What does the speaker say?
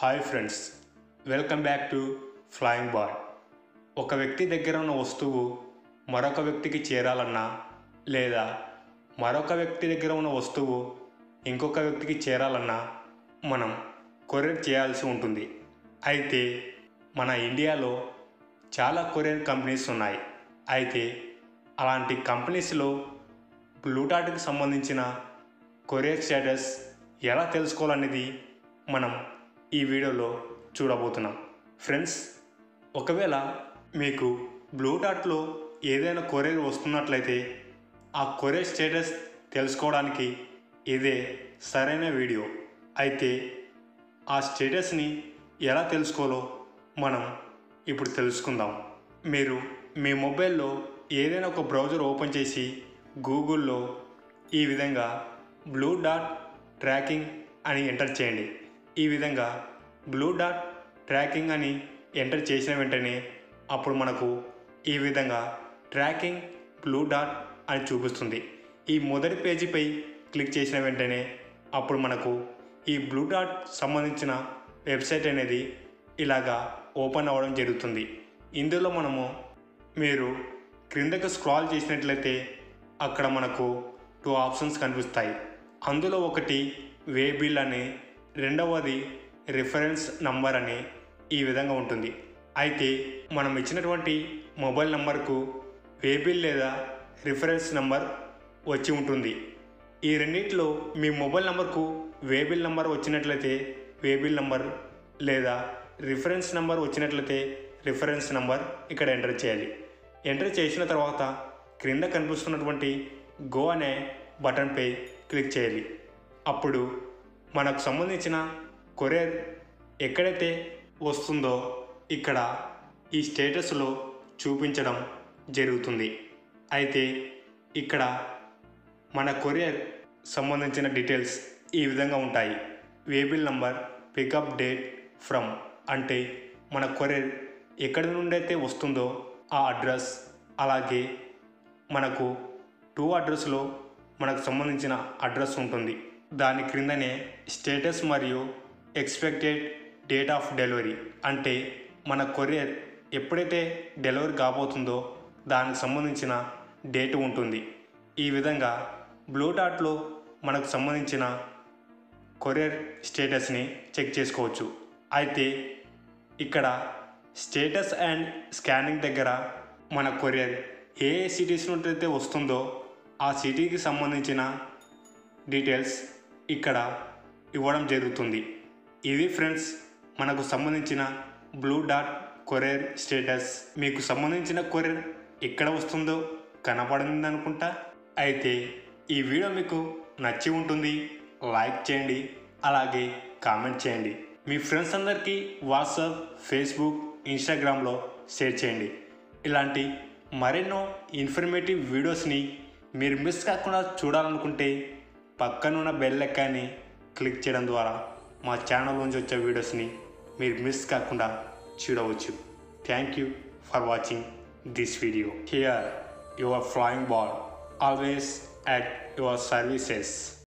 Hi friends, welcome back to flying bird. ఒక వ్యక్తి దగ్గర ఉన్న వస్తువు మరొక వ్యక్తికి చేరాలన్నా లేదా మరొక వ్యక్తి దగ్గర ఉన్న వస్తువు ఇంకొక వ్యక్తికి చేరాలన్నా మనం కొరియర్ చేయాల్సి ఉంటుంది. అయితే మన ఇండియాలో చాలా కొరియర్ కంపెనీస్ ఉన్నాయి. అయితే అలాంటి కంపెనీస్లో బ్లూటార్ట్కి సంబంధించిన కొరియర్ స్టేటస్ ఎలా తెలుసుకోవాలనేది మనం ఈ వీడియోలో చూడబోతున్నాం. ఫ్రెండ్స్, ఒకవేళ మీకు బ్లూటార్ట్లో ఏదైనా కొరియర్ వస్తున్నట్లయితే ఆ కొరియర్ స్టేటస్ తెలుసుకోవడానికి ఇదే సరైన వీడియో. అయితే ఆ స్టేటస్ని ఎలా తెలుసుకోవాలో మనం ఇప్పుడు తెలుసుకుందాం. మీరు మీ మొబైల్లో ఏదైనా ఒక బ్రౌజర్ ఓపెన్ చేసి గూగుల్లో ఈ విధంగా బ్లూ డాట్ ట్రాకింగ్ అని ఎంటర్ చేయండి. ఈ విధంగా బ్లూ డాట్ ట్రాకింగ్ అని ఎంటర్ చేసిన వెంటనే అప్పుడు మనకు ఈ విధంగా ట్రాకింగ్ బ్లూ డాట్ అని చూపిస్తుంది. ఈ మొదటి పేజీపై క్లిక్ చేసిన వెంటనే అప్పుడు మనకు ఈ బ్లూ డాట్ సంబంధించిన వెబ్సైట్ అనేది ఇలాగా ఓపెన్ అవ్వడం జరుగుతుంది. ఇందులో మీరు క్రిందకు స్క్రాల్ చేసినట్లయితే అక్కడ మనకు 2 ఆప్షన్స్ కనిపిస్తాయి. అందులో ఒకటి వే బిల్ అని, రెండవది రిఫరెన్స్ నంబర్ అని ఈ విధంగా ఉంటుంది. అయితే మనం ఇచ్చినటువంటి మొబైల్ నంబర్కు వే బిల్ లేదా రిఫరెన్స్ నంబర్ వచ్చి ఉంటుంది. ఈ రెండింటిలో మీ మొబైల్ నంబర్కు వే బిల్ నంబర్ వచ్చినట్లయితే వే బిల్ నంబర్ లేదా రిఫరెన్స్ నంబర్ వచ్చినట్లయితే రిఫరెన్స్ నంబర్ ఇక్కడ ఎంటర్ చేయాలి. ఎంటర్ చేసిన తర్వాత క్రింద కనిపిస్తున్నటువంటి గో అనే బటన్పై క్లిక్ చేయాలి. అప్పుడు మనకు సంబంధించిన కొరియర్ ఎక్కడైతే వస్తుందో ఇక్కడ ఈ స్టేటస్లో చూపించడం జరుగుతుంది. అయితే ఇక్కడ మన కొరియర్ సంబంధించిన డీటెయిల్స్ ఈ విధంగా ఉంటాయి. Waybill number, pickup date from అంటే మన కొరియర్ ఎక్కడి నుండి అయితే వస్తుందో ఆ అడ్రస్, అలాగే మనకు 2 అడ్రస్లో మనకు సంబంధించిన అడ్రస్ ఉంటుంది. దాని క్రిందనే స్టేటస్ మరియు ఎక్స్పెక్టెడ్ డేట్ ఆఫ్ డెలివరీ అంటే మన కొరియర్ ఎప్పుడైతే డెలివరీ కాబోతుందో దానికి సంబంధించిన డేట్ ఉంటుంది. ఈ విధంగా బ్లూటార్ట్లో మనకు సంబంధించిన కొరియర్ స్టేటస్ని చెక్ చేసుకోవచ్చు. అయితే ఇక్కడ స్టేటస్ అండ్ స్కానింగ్ దగ్గర మన కొరియర్ ఏ సిటీస్ నుండి అయితే వస్తుందో ఆ సిటీకి సంబంధించిన డీటెయిల్స్ ఇక్కడ ఇవ్వడం జరుగుతుంది. ఇది ఫ్రెండ్స్ మనకు సంబంధించిన బ్లూ డాట్ కొరియర్ స్టేటస్. మీకు సంబంధించిన కొరియర్ ఎక్కడ వస్తుందో కనపడింది అనుకుంటా. అయితే ఈ వీడియో మీకు నచ్చి ఉంటుంది. లైక్ చేయండి, అలాగే కామెంట్ చేయండి. మీ ఫ్రెండ్స్ అందరికీ వాట్సాప్, ఫేస్బుక్, ఇన్స్టాగ్రామ్లో షేర్ చేయండి. ఇలాంటి మరెన్నో ఇన్ఫర్మేటివ్ వీడియోస్ని మీరు మిస్ కాకుండా చూడాలనుకుంటే పక్కనున్న బెల్ ఐకాన్ని క్లిక్ చేయడం ద్వారా మా ఛానల్ నుంచి వచ్చే వీడియోస్ని మీరు మిస్ కాకుండా చూడవచ్చు. Thank you for watching this video. Here your flying bird, always at your services.